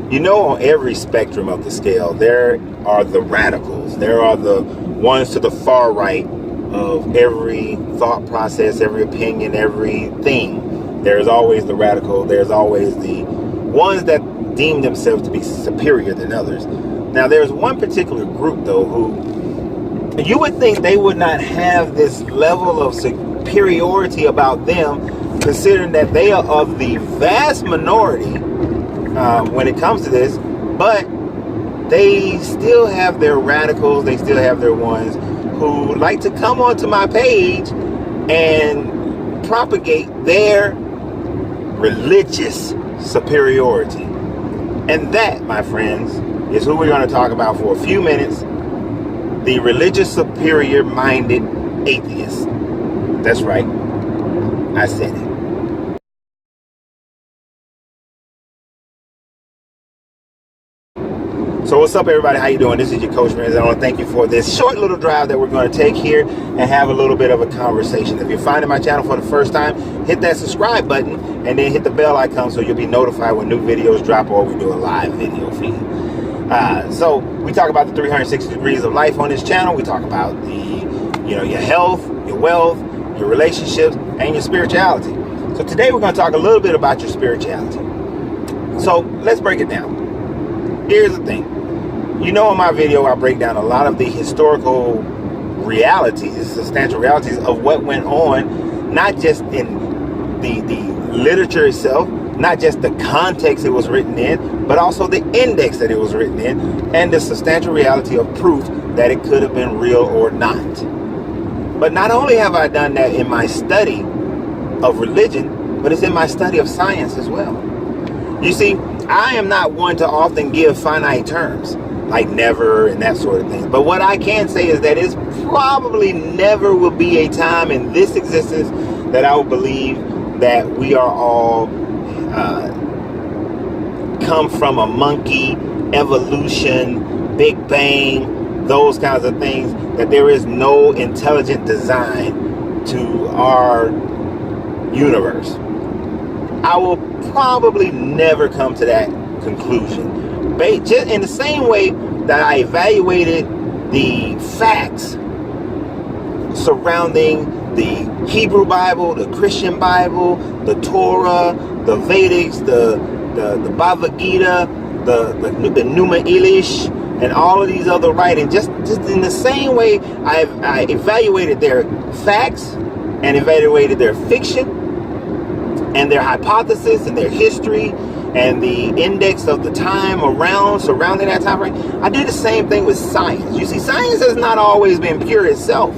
You know, on every spectrum of the scale, there are the radicals. There are the ones to the far right of every thought process, every opinion, everything. There's always the radical. There's always the ones that deem themselves to be superior than others. Now, there's one particular group, though, who you would think they would not have this level of superiority about them, considering that they are of the vast minority when it comes to this, but they still have their radicals, they still have their ones who like to come onto my page and propagate their religious superiority. And that, my friends, is who we're going to talk about for a few minutes. The religious superior-minded atheist. That's right. I said it. So what's up, everybody? How you doing? This is your coach, man. I want to thank you for this short little drive that we're going to take here and have a little bit of a conversation. If you're finding my channel for the first time, hit that subscribe button and then hit the bell icon so you'll be notified when new videos drop or we do a live video feed. So we talk about the 360 degrees of life on this channel. We talk about your health, your wealth, your relationships, and your spirituality. So today we're going to talk a little bit about your spirituality. So let's break it down. Here's the thing. You know, in my video, I break down a lot of the historical realities, substantial realities of what went on, not just in the literature itself, not just the context it was written in, but also the index that it was written in, and the substantial reality of proof that it could have been real or not. But not only have I done that in my study of religion, but it's in my study of science as well. You see, I am not one to often give finite terms, like never and that sort of thing. But what I can say is that it's probably never will be a time in this existence that I will believe that we are all come from a monkey, evolution, Big Bang, those kinds of things, that there is no intelligent design to our universe. I will probably never come to that conclusion. Just in the same way that I evaluated the facts surrounding the Hebrew Bible, the Christian Bible, the Torah, the Vedics, the Bhagavad Gita, the Numa Elish, and all of these other writings, just in the same way I evaluated their facts and evaluated their fiction and their hypothesis and their history and the index of the time surrounding that time frame. I did the same thing with science. You see, science has not always been pure itself.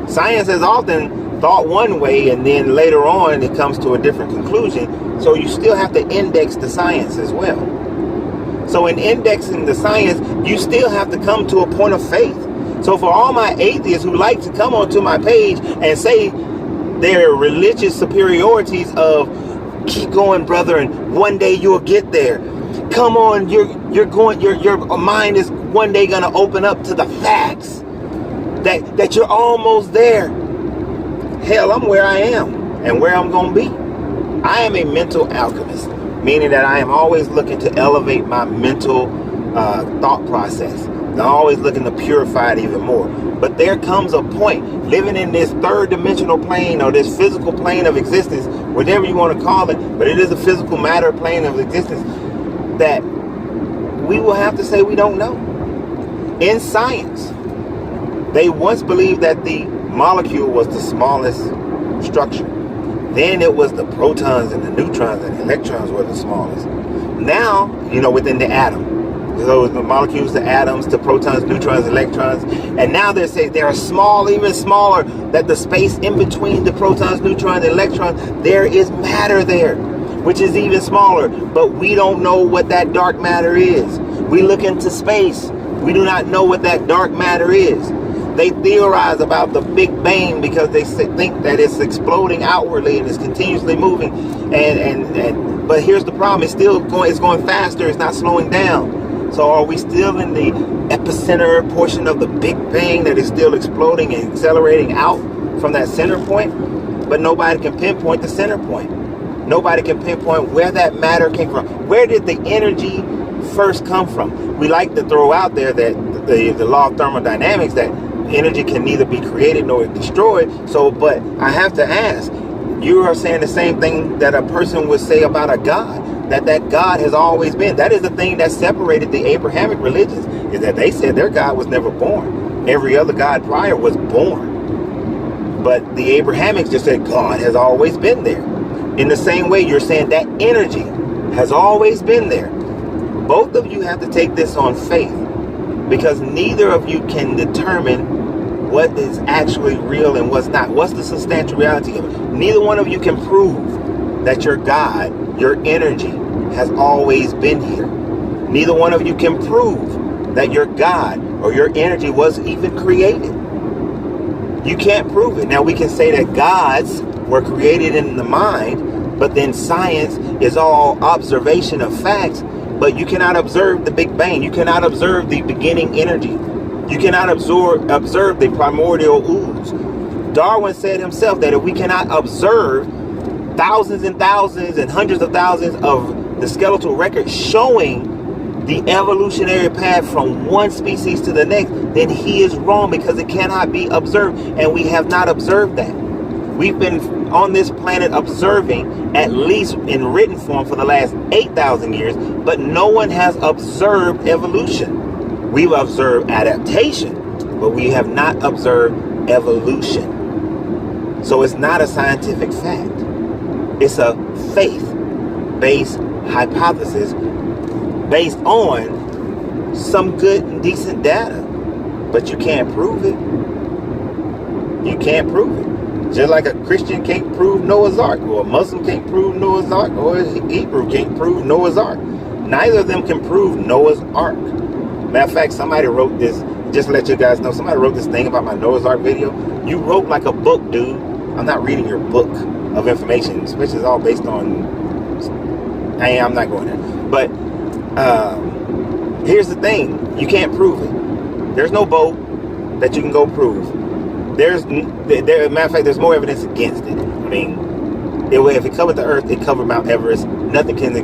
Science has often thought one way and then later on it comes to a different conclusion. So you still have to index the science as well. So in indexing the science, you still have to come to a point of faith. So for all my atheists who like to come onto my page and say their religious superiorities of keep going, brother, and one day you'll get there. Come on, your mind is one day gonna open up to the facts that you're almost there. Hell, I'm where I am and where I'm gonna be. I am a mental alchemist, meaning that I am always looking to elevate my mental thought process. I'm always looking to purify it even more. But there comes a point, living in this third dimensional plane or this physical plane of existence, whatever you want to call it, but it is a physical matter plane of existence, that we will have to say we don't know. In science, they once believed that the molecule was the smallest structure. Then it was the protons and the neutrons and the electrons were the smallest. Now, within the atom, so the molecules, the atoms, the protons, neutrons, electrons, and now they say they are small, even smaller, that the space in between the protons, neutrons, and electrons, there is matter there, which is even smaller, but we don't know what that dark matter is. We look into space, we do not know what that dark matter is. They theorize about the Big Bang because they think that it's exploding outwardly and it's continuously moving, but here's the problem: it's going faster, it's not slowing down. So are we still in the epicenter portion of the Big Bang that is still exploding and accelerating out from that center point? But nobody can pinpoint the center point. Nobody can pinpoint where that matter came from. Where did the energy first come from? We like to throw out there that the law of thermodynamics, that energy can neither be created nor destroyed. So, but I have to ask, you are saying the same thing that a person would say about a God, that God has always been. That is the thing that separated the Abrahamic religions, is that they said their God was never born. Every other God prior was born. But the Abrahamics just said God has always been there. In the same way, you're saying that energy has always been there. Both of you have to take this on faith, because neither of you can determine what is actually real and what's not. What's the substantial reality of it? Neither one of you can prove that your God, your energy, has always been here. Neither one of you can prove that your God or your energy was even created. You can't prove it. Now, we can say that gods were created in the mind, but then science is all observation of facts. But you cannot observe the Big Bang. You cannot observe the beginning energy. You cannot observe the primordial ooze. Darwin said himself that if we cannot observe thousands and thousands and hundreds of thousands of the skeletal record showing the evolutionary path from one species to the next, then he is wrong, because it cannot be observed. And we have not observed that. We've been on this planet observing, at least in written form, for the last 8,000 years, but no one has observed evolution. We've observed adaptation, but we have not observed evolution. So it's not a scientific fact. It's a faith-based hypothesis based on some good and decent data. But you can't prove it. You can't prove it. Just like a Christian can't prove Noah's Ark, or a Muslim can't prove Noah's Ark, or a Hebrew can't prove Noah's Ark. Neither of them can prove Noah's Ark. Matter of fact, somebody wrote this, just to let you guys know, somebody wrote this thing about my Noah's Ark video. You wrote like a book, dude. I'm not reading your book of information, which is all based on, I'm not going there. But here's the thing. You can't prove it. There's no boat that you can go prove. Matter of fact, there's more evidence against it. I mean, if it covered the earth, it covered Mount Everest. Nothing can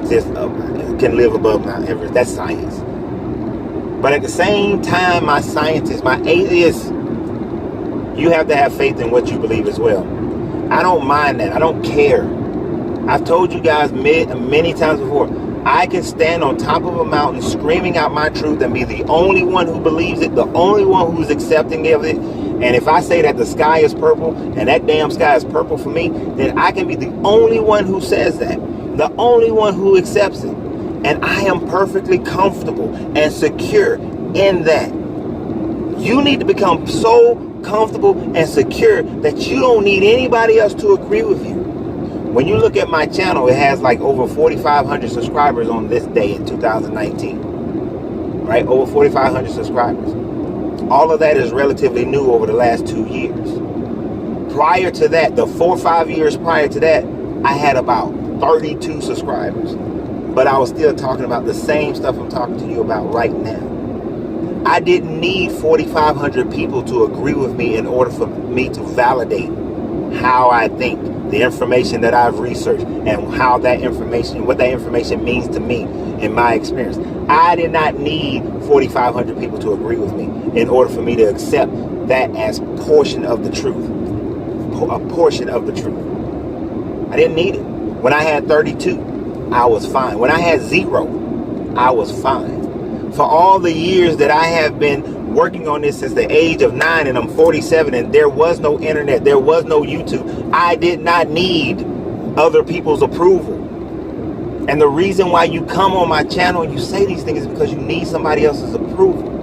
can live above Mount Everest. That's science. But at the same time, my scientists, my atheists, you have to have faith in what you believe as well. I don't mind that. I don't care. I've told you guys many times before, I can stand on top of a mountain screaming out my truth and be the only one who believes it, the only one who's accepting of it. And if I say that the sky is purple and that damn sky is purple for me, then I can be the only one who says that, the only one who accepts it. And I am perfectly comfortable and secure in that. You need to become so comfortable and secure that you don't need anybody else to agree with you. When you look at my channel, it has like over 4,500 subscribers on this day in 2019. Right? Over 4,500 subscribers. All of that is relatively new over the last 2 years. Prior to that, the 4 or 5 years prior to that, I had about 32 subscribers. But I was still talking about the same stuff I'm talking to you about right now. I didn't need 4,500 people to agree with me in order for me to validate how I think, the information that I've researched, and how that information, what that information means to me in my experience. I did not need 4,500 people to agree with me in order for me to accept that as portion of the truth. A portion of the truth. I didn't need it. When I had 32, I was fine. When I had 0, I was fine. For all the years that I have been working on this since the age of 9, and I'm 47, and there was no internet, there was no YouTube, I did not need other people's approval. And the reason why you come on my channel and you say these things is because you need somebody else's approval.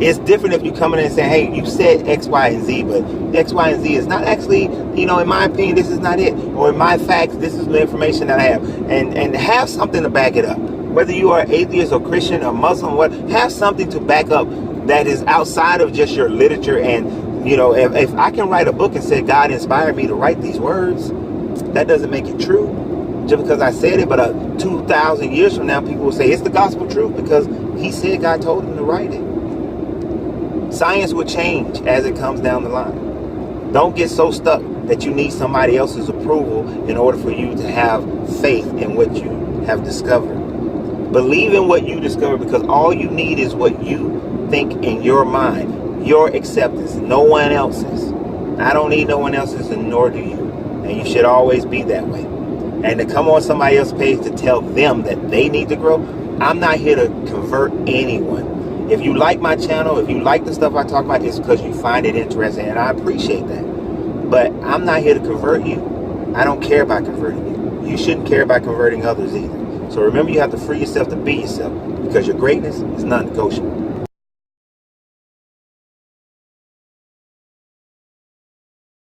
It's different if you come in and say, hey, you said X, Y, and Z, but X, Y, and Z is not actually, in my opinion, this is not it. Or in my facts, this is the information that I have. And have something to back it up. Whether you are atheist or Christian or Muslim, have something to back up that is outside of just your literature. And, if I can write a book and say God inspired me to write these words, that doesn't make it true. Just because I said it, but 2,000 years from now, people will say it's the gospel truth because he said God told him to write it. Science will change as it comes down the line. Don't get so stuck that you need somebody else's approval in order for you to have faith in what you have discovered. Believe in what you discover, because all you need is what you think in your mind. Your acceptance, no one else's. I don't need no one else's, and nor do you. And you should always be that way. And to come on somebody else's page to tell them that they need to grow, I'm not here to convert anyone. If you like my channel, if you like the stuff I talk about, it's because you find it interesting, and I appreciate that. But I'm not here to convert you. I don't care about converting you. You shouldn't care about converting others either. So remember, you have to free yourself to be yourself, because your greatness is non-negotiable.